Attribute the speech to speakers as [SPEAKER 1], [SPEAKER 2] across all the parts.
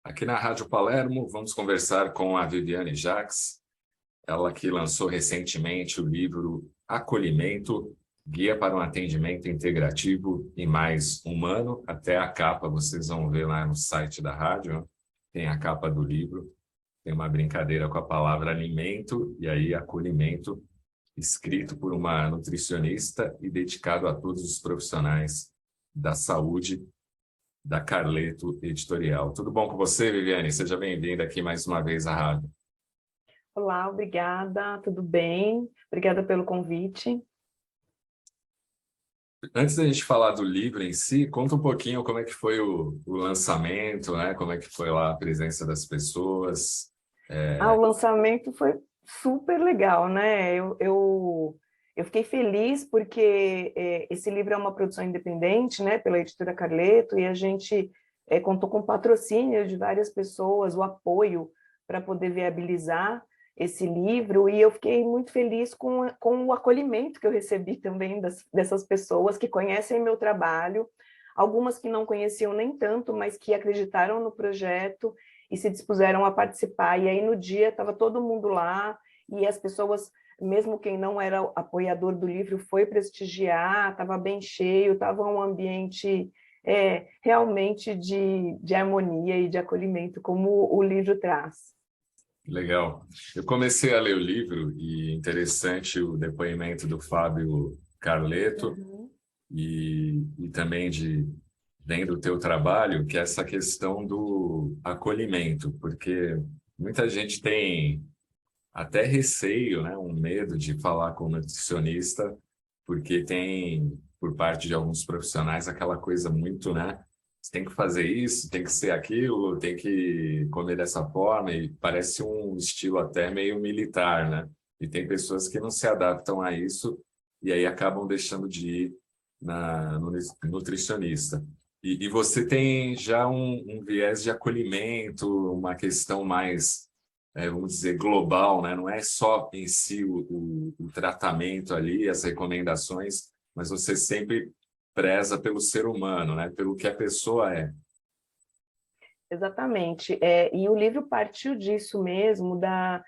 [SPEAKER 1] Aqui na Rádio Palermo, vamos conversar com a Viviane Jacques, ela que lançou recentemente o livro Acolhimento, Guia para um Atendimento Integrativo e Mais Humano. Até a capa vocês vão ver lá no site da rádio, né? Tem a capa do livro, tem uma brincadeira com a palavra alimento e aí acolhimento, escrito por uma nutricionista e dedicado a todos os profissionais da saúde, da Carleto Editorial. Tudo bom com você, Viviane? Seja bem-vinda aqui mais uma vez à rádio.
[SPEAKER 2] Olá, obrigada, tudo bem? Obrigada pelo convite.
[SPEAKER 1] Antes da gente falar do livro em si, conta um pouquinho como é que foi o lançamento, né? Como é que foi lá a presença das pessoas.
[SPEAKER 2] O lançamento foi super legal, né? Eu fiquei feliz porque esse livro é uma produção independente, né, pela editora Carleto, e a gente contou com o patrocínio de várias pessoas, o apoio para poder viabilizar esse livro, e eu fiquei muito feliz com o acolhimento que eu recebi também dessas pessoas que conhecem meu trabalho, algumas que não conheciam nem tanto, mas que acreditaram no projeto e se dispuseram a participar. E aí, no dia, estava todo mundo lá, e as pessoas, mesmo quem não era apoiador do livro, foi prestigiar, estava bem cheio, estava um ambiente realmente de harmonia e de acolhimento, como o livro traz.
[SPEAKER 1] Legal. Eu comecei a ler o livro e interessante o depoimento do Fábio Carleto e também vendo o teu trabalho, que é essa questão do acolhimento, porque muita gente tem até receio, né, um medo de falar com o nutricionista, porque tem, por parte de alguns profissionais, aquela coisa muito, né, você tem que fazer isso, tem que ser aquilo, tem que comer dessa forma, e parece um estilo até meio militar, né? E tem pessoas que não se adaptam a isso e aí acabam deixando de ir no nutricionista. E você tem já um viés de acolhimento, uma questão mais, vamos dizer, global, né? Não é só em si o tratamento ali, as recomendações, mas você sempre preza pelo ser humano, né? Pelo que a pessoa é.
[SPEAKER 2] Exatamente. E o livro partiu disso mesmo, da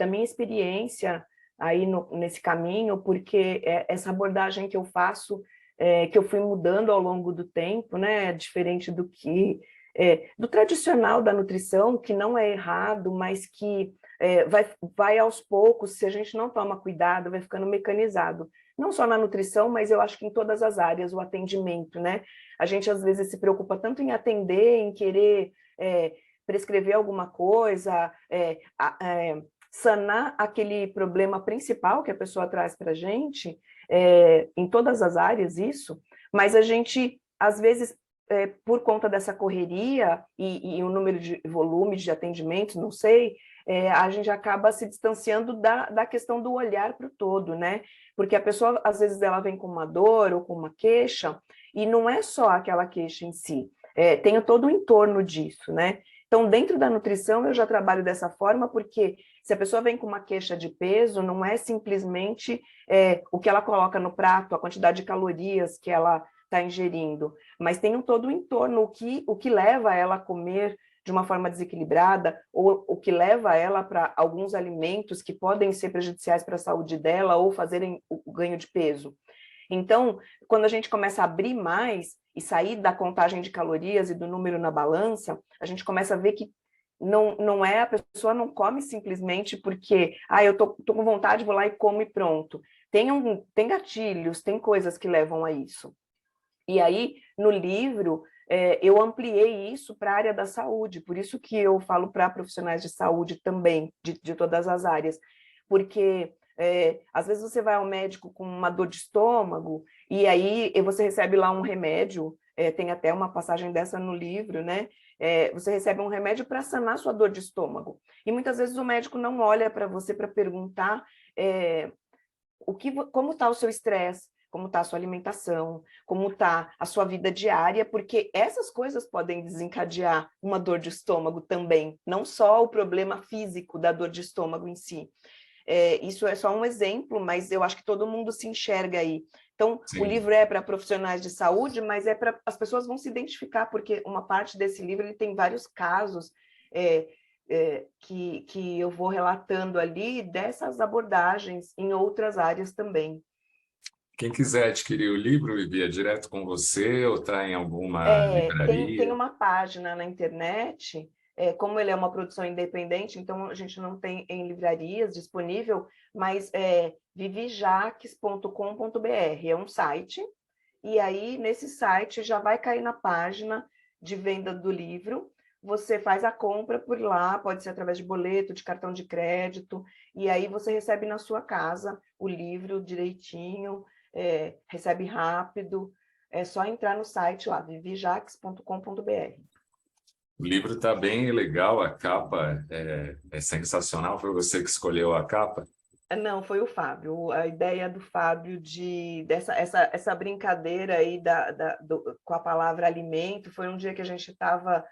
[SPEAKER 2] minha experiência aí nesse caminho, porque essa abordagem que eu faço, que eu fui mudando ao longo do tempo, né, diferente do tradicional da nutrição, que não é errado, mas que vai aos poucos, se a gente não toma cuidado, vai ficando mecanizado. Não só na nutrição, mas eu acho que em todas as áreas, o atendimento, né? A gente, às vezes, se preocupa tanto em atender, em querer prescrever alguma coisa, sanar aquele problema principal que a pessoa traz para a gente, em todas as áreas isso, mas a gente, às vezes, por conta dessa correria e o número de volume de atendimentos, não sei, a gente acaba se distanciando da questão do olhar para o todo, né? Porque a pessoa, às vezes, ela vem com uma dor ou com uma queixa, e não é só aquela queixa em si, tem todo o entorno disso, né? Então, dentro da nutrição, eu já trabalho dessa forma, porque se a pessoa vem com uma queixa de peso, não é simplesmente o que ela coloca no prato, a quantidade de calorias que ela está ingerindo, mas tem todo o entorno, o que leva ela a comer de uma forma desequilibrada, ou o que leva ela para alguns alimentos que podem ser prejudiciais para a saúde dela ou fazerem o ganho de peso. Então, quando a gente começa a abrir mais e sair da contagem de calorias e do número na balança, a gente começa a ver que não é, a pessoa não come simplesmente porque, eu tô com vontade, vou lá e como e pronto. Tem gatilhos, tem coisas que levam a isso. E aí, no livro, eu ampliei isso para a área da saúde, por isso que eu falo para profissionais de saúde também, de todas as áreas, porque às vezes você vai ao médico com uma dor de estômago, e aí você recebe lá um remédio, tem até uma passagem dessa no livro, né? Você recebe um remédio para sanar sua dor de estômago, e muitas vezes o médico não olha para você para perguntar como está o seu estresse, como está a sua alimentação, como está a sua vida diária, porque essas coisas podem desencadear uma dor de estômago também, não só o problema físico da dor de estômago em si. Isso é só um exemplo, mas eu acho que todo mundo se enxerga aí. Então, o
[SPEAKER 1] Sim.
[SPEAKER 2] livro é para profissionais de saúde, mas as pessoas vão se identificar, porque uma parte desse livro ele tem vários casos que eu vou relatando ali dessas abordagens em outras áreas também.
[SPEAKER 1] Quem quiser adquirir o livro, envia direto com você ou está em alguma
[SPEAKER 2] Tem
[SPEAKER 1] livraria?
[SPEAKER 2] uma página na internet, como ele é uma produção independente, então a gente não tem em livrarias disponível, mas vivijaques.com.br é um site, e aí nesse site já vai cair na página de venda do livro, você faz a compra por lá, pode ser através de boleto, de cartão de crédito, e aí você recebe na sua casa o livro direitinho, recebe rápido, é só entrar no site lá, vivijaques.com.br.
[SPEAKER 1] O livro está bem legal, a capa é sensacional. Foi você que escolheu a capa?
[SPEAKER 2] Não, foi o Fábio. A ideia do Fábio essa brincadeira aí com a palavra alimento foi um dia que a gente estava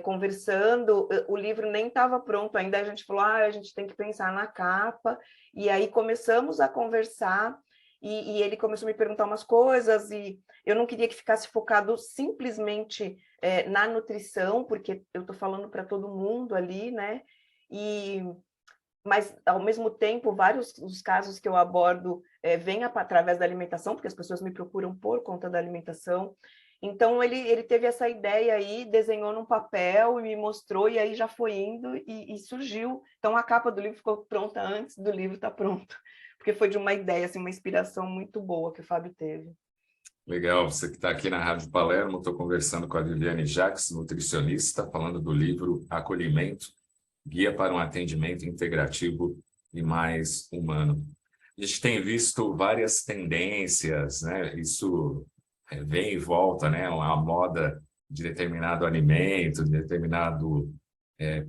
[SPEAKER 2] conversando, o livro nem estava pronto ainda, a gente falou, a gente tem que pensar na capa, e aí começamos a conversar, e ele começou a me perguntar umas coisas, e eu não queria que ficasse focado simplesmente na nutrição, porque eu estou falando para todo mundo ali, né? Mas, ao mesmo tempo, vários dos casos que eu abordo vêm através da alimentação, porque as pessoas me procuram por conta da alimentação. Então, ele teve essa ideia aí, desenhou num papel e me mostrou, e aí já foi indo e surgiu. Então, a capa do livro ficou pronta antes do livro estar pronto, porque foi de uma ideia, assim, uma inspiração muito boa que o Fábio teve.
[SPEAKER 1] Legal, você que está aqui na Rádio Palermo, estou conversando com a Viviane Jacques, nutricionista, falando do livro Acolhimento, Guia para um Atendimento Integrativo e Mais Humano. A gente tem visto várias tendências, né? Isso vem e volta, né? A moda de determinado alimento, de determinado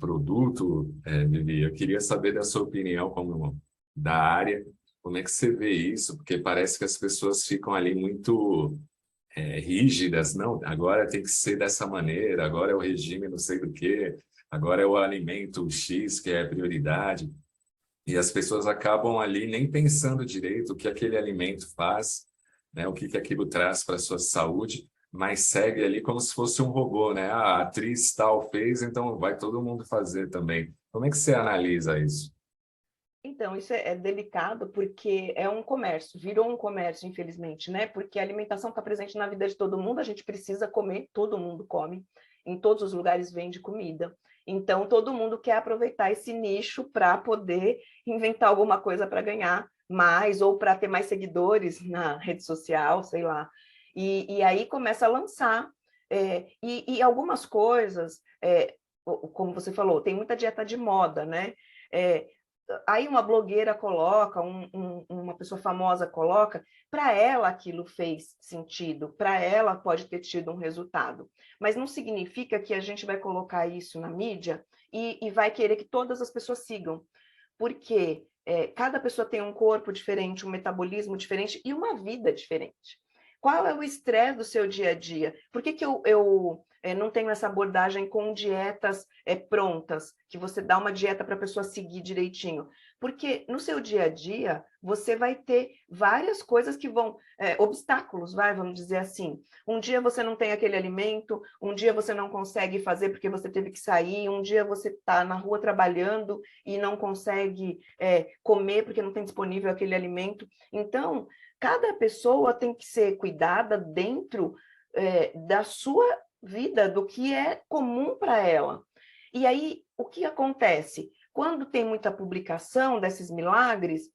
[SPEAKER 1] produto. Vivi, eu queria saber da sua opinião como da área, como é que você vê isso? Porque parece que as pessoas ficam ali muito rígidas, não, agora tem que ser dessa maneira, agora é o regime não sei do quê, agora é o alimento X que é a prioridade, e as pessoas acabam ali nem pensando direito o que aquele alimento faz, né, o que que aquilo traz para a sua saúde, mas segue ali como se fosse um robô, né? Ah, a atriz tal fez, então vai todo mundo fazer também. Como é que você analisa isso?
[SPEAKER 2] Então, isso é delicado porque é um comércio, virou um comércio, infelizmente, né? Porque a alimentação está presente na vida de todo mundo, a gente precisa comer, todo mundo come, em todos os lugares vende comida. Então, todo mundo quer aproveitar esse nicho para poder inventar alguma coisa para ganhar mais ou para ter mais seguidores na rede social, sei lá. E aí começa a lançar. E algumas coisas, como você falou, tem muita dieta de moda, né? Aí uma blogueira coloca, uma pessoa famosa coloca, para ela aquilo fez sentido, para ela pode ter tido um resultado. Mas não significa que a gente vai colocar isso na mídia e vai querer que todas as pessoas sigam, porque cada pessoa tem um corpo diferente, um metabolismo diferente e uma vida diferente. Qual é o estresse do seu dia a dia? Por que eu não tenho essa abordagem com dietas prontas, que você dá uma dieta para a pessoa seguir direitinho? Porque no seu dia a dia, você vai ter várias coisas que vão, obstáculos, vamos dizer assim. Um dia você não tem aquele alimento, um dia você não consegue fazer porque você teve que sair, um dia você está na rua trabalhando e não consegue comer porque não tem disponível aquele alimento. Então, cada pessoa tem que ser cuidada dentro da sua vida, do que é comum para ela. E aí, o que acontece? Quando tem muita publicação desses milagres,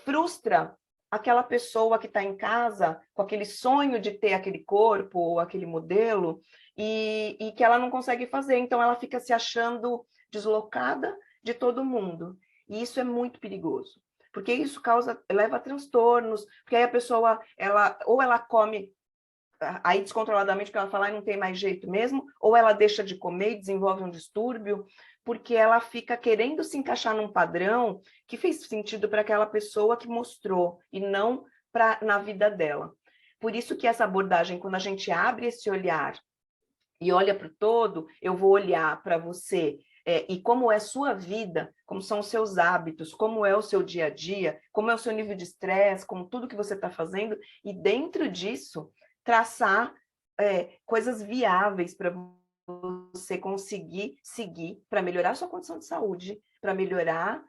[SPEAKER 2] frustra aquela pessoa que está em casa com aquele sonho de ter aquele corpo ou aquele modelo e que ela não consegue fazer. Então, ela fica se achando deslocada de todo mundo. E isso é muito perigoso, porque isso leva a transtornos, porque aí a pessoa, ou ela come aí descontroladamente, porque ela fala, não tem mais jeito mesmo, ou ela deixa de comer e desenvolve um distúrbio, porque ela fica querendo se encaixar num padrão que fez sentido para aquela pessoa que mostrou, e não na vida dela. Por isso que essa abordagem, quando a gente abre esse olhar e olha para o todo, eu vou olhar para você e como é sua vida, como são os seus hábitos, como é o seu dia a dia, como é o seu nível de estresse, com tudo que você está fazendo, e dentro disso, traçar coisas viáveis para você conseguir seguir, para melhorar a sua condição de saúde, para melhorar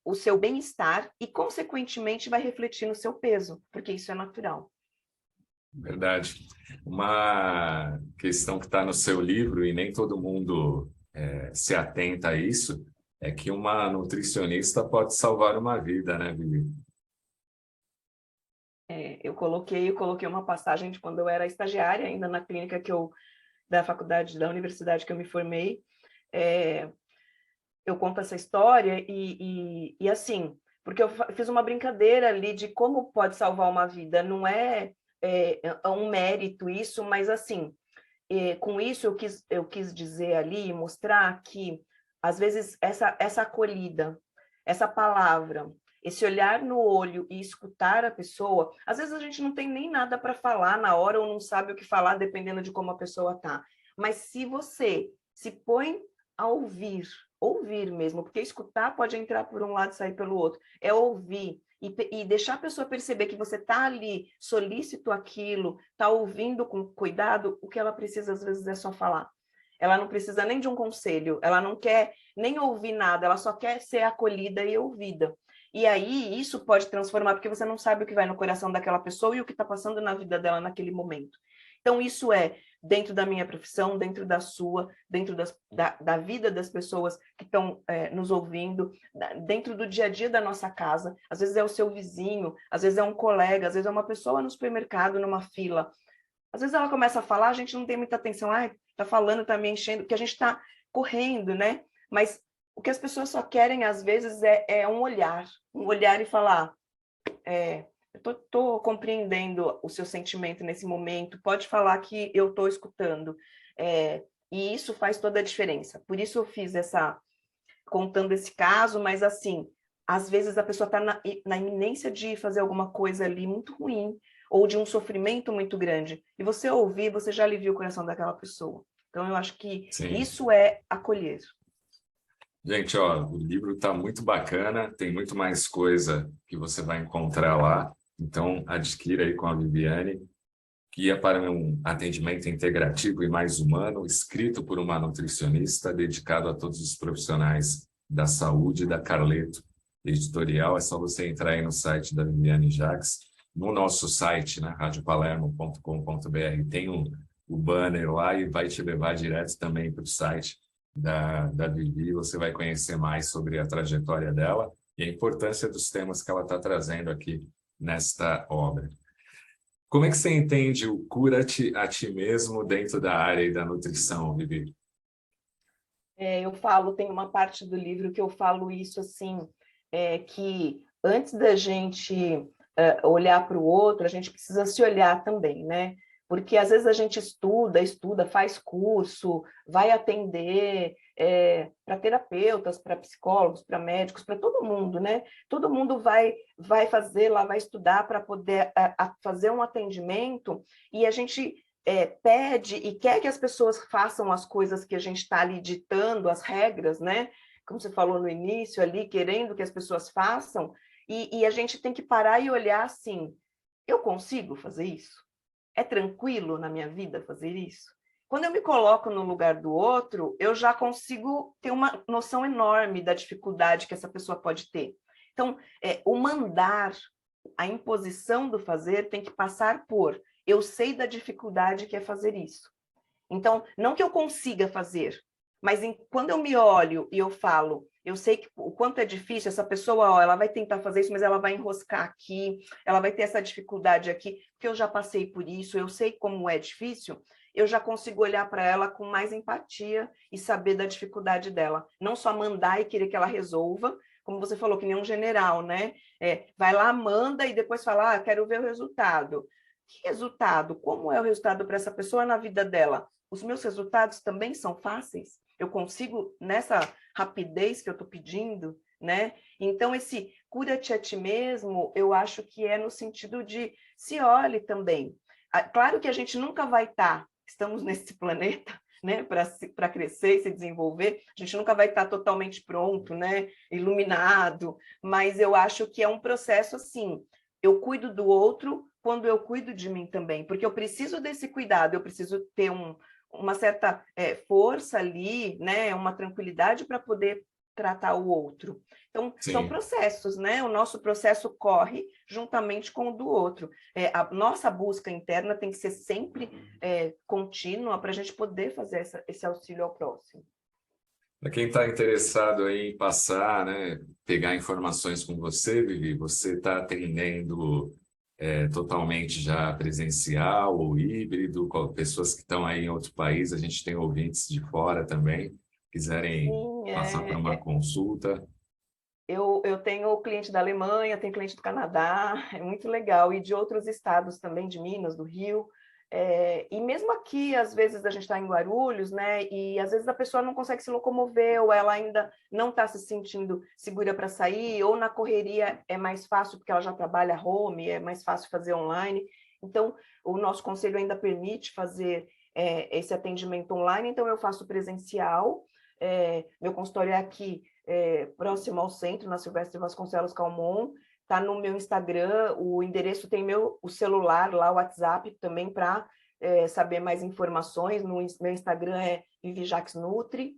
[SPEAKER 2] o seu bem-estar e, consequentemente, vai refletir no seu peso, porque isso é natural.
[SPEAKER 1] Verdade. Uma questão que está no seu livro, e nem todo mundo se atenta a isso, é que uma nutricionista pode salvar uma vida, né, Vivi?
[SPEAKER 2] Eu coloquei uma passagem de quando eu era estagiária, ainda na clínica da faculdade, da universidade que eu me formei. Eu conto essa história e assim, porque eu fiz uma brincadeira ali de como pode salvar uma vida. Não é um mérito isso, mas assim, com isso eu quis dizer ali, mostrar que, às vezes, essa acolhida, essa palavra, esse olhar no olho e escutar a pessoa, às vezes a gente não tem nem nada para falar na hora ou não sabe o que falar, dependendo de como a pessoa está. Mas se você se põe a ouvir mesmo, porque escutar pode entrar por um lado e sair pelo outro, é ouvir, e deixar a pessoa perceber que você está ali solícito àquilo, está ouvindo com cuidado, o que ela precisa às vezes é só falar. Ela não precisa nem de um conselho, ela não quer nem ouvir nada, ela só quer ser acolhida e ouvida. E aí isso pode transformar, porque você não sabe o que vai no coração daquela pessoa e o que está passando na vida dela naquele momento. Então isso é dentro da minha profissão, dentro da sua, dentro da vida das pessoas que estão nos ouvindo, dentro do dia a dia da nossa casa. Às vezes é o seu vizinho, às vezes é um colega, às vezes é uma pessoa no supermercado, numa fila. Às vezes ela começa a falar, a gente não tem muita atenção, tá falando, tá me enchendo, porque a gente está correndo, né? Mas o que as pessoas só querem, às vezes, é um olhar e falar, eu estou compreendendo o seu sentimento nesse momento, pode falar que eu estou escutando. E isso faz toda a diferença. Por isso eu fiz contando esse caso, mas assim, às vezes a pessoa está na iminência de fazer alguma coisa ali muito ruim, ou de um sofrimento muito grande, e você ouvir, você já alivia o coração daquela pessoa. Então eu acho que
[SPEAKER 1] Sim.
[SPEAKER 2] isso é acolher.
[SPEAKER 1] Gente, ó, o livro está muito bacana, tem muito mais coisa que você vai encontrar lá. Então, adquira aí com a Viviane. Guia para um atendimento integrativo e mais humano, escrito por uma nutricionista, dedicado a todos os profissionais da saúde, da Carleto Editorial. É só você entrar aí no site da Viviane Jacques. No nosso site, né, radiopalermo.com.br, tem o banner lá e vai te levar direto também para o site da Vivi. Você vai conhecer mais sobre a trajetória dela e a importância dos temas que ela está trazendo aqui nesta obra. Como é que você entende o cura-te a ti mesmo dentro da área da nutrição, Vivi?
[SPEAKER 2] Tem uma parte do livro que eu falo isso assim, que antes da gente olhar para o outro, a gente precisa se olhar também, né? Porque às vezes a gente estuda, faz curso, vai atender para terapeutas, para psicólogos, para médicos, para todo mundo, né? Todo mundo vai fazer lá, vai estudar para poder fazer um atendimento, e a gente pede e quer que as pessoas façam as coisas que a gente está ali ditando, as regras, né? Como você falou no início ali, querendo que as pessoas façam, e a gente tem que parar e olhar assim, eu consigo fazer isso? É tranquilo na minha vida fazer isso? Quando eu me coloco no lugar do outro, eu já consigo ter uma noção enorme da dificuldade que essa pessoa pode ter. Então, o mandar, a imposição do fazer tem que passar por eu sei da dificuldade que é fazer isso. Então, não que eu consiga fazer, mas quando eu me olho e eu falo, eu sei que o quanto é difícil, essa pessoa, ela vai tentar fazer isso, mas ela vai enroscar aqui, ela vai ter essa dificuldade aqui, porque eu já passei por isso, eu sei como é difícil, eu já consigo olhar para ela com mais empatia e saber da dificuldade dela. Não só mandar e querer que ela resolva, como você falou, que nem um general, né? Vai lá, manda e depois fala, quero ver o resultado. Que resultado? Como é o resultado para essa pessoa na vida dela? Os meus resultados também são fáceis? Eu consigo, nessa rapidez que eu estou pedindo, né? Então, esse cura-te a ti mesmo, eu acho que é no sentido de se olhe também. Claro que a gente nunca vai estar, estamos nesse planeta, né, para crescer e se desenvolver. A gente nunca vai estar totalmente pronto, né, iluminado, mas eu acho que é um processo assim, eu cuido do outro quando eu cuido de mim também, porque eu preciso desse cuidado, eu preciso ter uma certa força ali, né, uma tranquilidade para poder tratar o outro. Então, são
[SPEAKER 1] Sim.
[SPEAKER 2] processos, né? O nosso processo corre juntamente com o do outro. A nossa busca interna tem que ser sempre contínua para a gente poder fazer esse auxílio ao próximo.
[SPEAKER 1] Para quem está interessado aí em passar, né, pegar informações com você, Vivi, você está atendendo totalmente já presencial ou híbrido, com pessoas que estão aí em outro país, a gente tem ouvintes de fora também, quiserem
[SPEAKER 2] Sim,
[SPEAKER 1] passar por uma consulta.
[SPEAKER 2] eu tenho cliente da Alemanha, tenho cliente do Canadá, é muito legal, e de outros estados também, de Minas, do Rio. E mesmo aqui, às vezes a gente está em Guarulhos, né? E às vezes a pessoa não consegue se locomover, ou ela ainda não está se sentindo segura para sair, ou na correria é mais fácil, porque ela já trabalha home, é mais fácil fazer online. Então, o nosso conselho ainda permite fazer esse atendimento online, então eu faço presencial. Meu consultório é aqui, próximo ao centro, na Silvestre Vasconcelos Calmon. Está no meu Instagram, o endereço tem o celular lá, o WhatsApp também para saber mais informações. No meu Instagram é Vivi Jacques Nutri.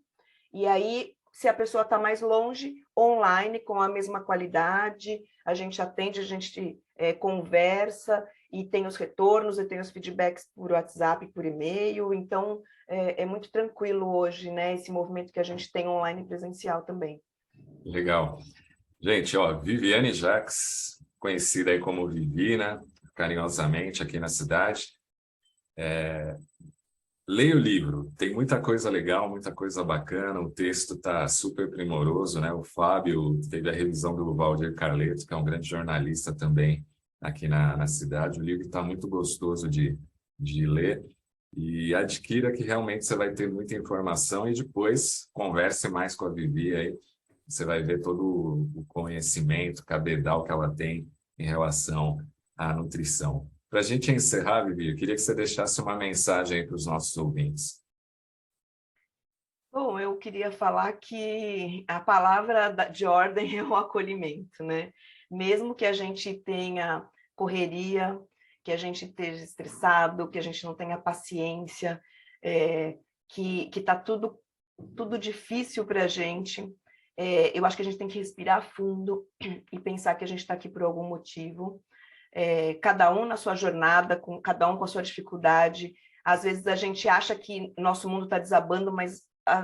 [SPEAKER 2] E aí, se a pessoa está mais longe, online, com a mesma qualidade, a gente atende, a gente conversa e tem os retornos, e tem os feedbacks por WhatsApp, por e-mail. Então, é muito tranquilo hoje, né? Esse movimento que a gente tem online e presencial também.
[SPEAKER 1] Legal. Gente, ó, Viviane Jacques, conhecida aí como Vivi, né, carinhosamente aqui na cidade. Leia o livro, tem muita coisa legal, muita coisa bacana, o texto está super primoroso, né? O Fábio teve a revisão do Valdir Carleto, que é um grande jornalista também aqui na cidade. O livro está muito gostoso de ler e adquira que realmente você vai ter muita informação e depois converse mais com a Vivi aí, você vai ver todo o conhecimento cabedal que ela tem em relação à nutrição. Para a gente encerrar, Vivi, eu queria que você deixasse uma mensagem aí para os nossos ouvintes.
[SPEAKER 2] Bom, eu queria falar que a palavra de ordem é o acolhimento, né? Mesmo que a gente tenha correria, que a gente esteja estressado, que a gente não tenha paciência, que está tudo difícil para a gente, eu acho que a gente tem que respirar fundo e pensar que a gente está aqui por algum motivo. Cada um na sua jornada, cada um com a sua dificuldade. Às vezes a gente acha que nosso mundo está desabando, mas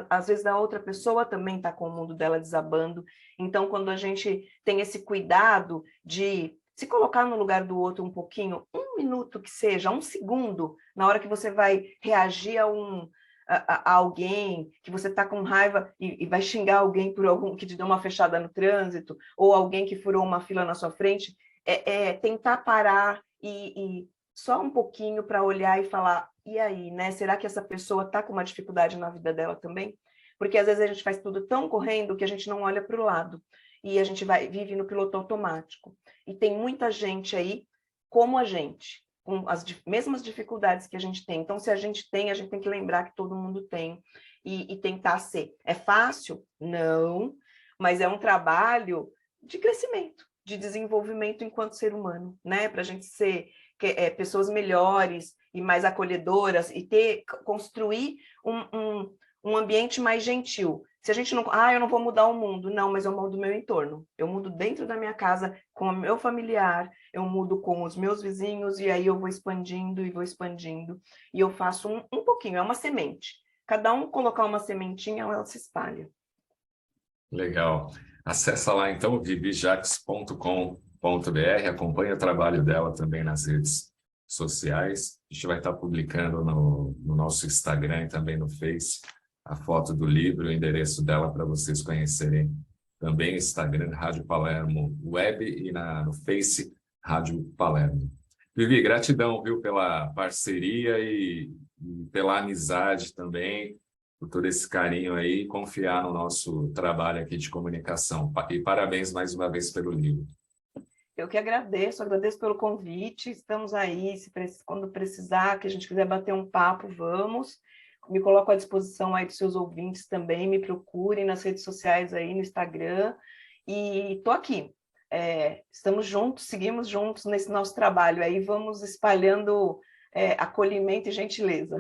[SPEAKER 2] às vezes a outra pessoa também está com o mundo dela desabando. Então, quando a gente tem esse cuidado de se colocar no lugar do outro um pouquinho, um minuto que seja, um segundo, na hora que você vai reagir a alguém, que você está com raiva e vai xingar alguém por algum que te deu uma fechada no trânsito, ou alguém que furou uma fila na sua frente, tentar parar e só um pouquinho para olhar e falar, e aí, né? Será que essa pessoa está com uma dificuldade na vida dela também? Porque às vezes a gente faz tudo tão correndo que a gente não olha para o lado e a gente vive no piloto automático. E tem muita gente aí como a gente, com as mesmas dificuldades que a gente tem. Então, se a gente tem que lembrar que todo mundo tem e tentar ser. É fácil? Não, mas é um trabalho de crescimento, de desenvolvimento enquanto ser humano, né? Para a gente ser pessoas melhores e mais acolhedoras e construir um ambiente mais gentil. Se a gente não... eu não vou mudar o mundo. Não, mas eu mudo o meu entorno. Eu mudo dentro da minha casa, com o meu familiar, eu mudo com os meus vizinhos, e aí eu vou expandindo e vou expandindo. E eu faço um pouquinho, é uma semente. Cada um colocar uma sementinha, ela se espalha.
[SPEAKER 1] Legal. Acesse lá, então, vivijaques.com.br, acompanhe o trabalho dela também nas redes sociais. A gente vai estar publicando no nosso Instagram e também no Face a foto do livro, o endereço dela para vocês conhecerem também. Instagram, Rádio Palermo Web, e no Face, Rádio Palermo. Vivi, gratidão, viu, pela parceria e pela amizade também, por todo esse carinho aí e confiar no nosso trabalho aqui de comunicação. E parabéns mais uma vez pelo livro.
[SPEAKER 2] Eu que agradeço pelo convite. Estamos aí, quando precisar, que a gente quiser bater um papo, vamos. me coloco à disposição aí dos seus ouvintes também, me procurem nas redes sociais aí, no Instagram, e estou aqui. Estamos juntos, seguimos juntos nesse nosso trabalho aí, vamos espalhando acolhimento e gentileza.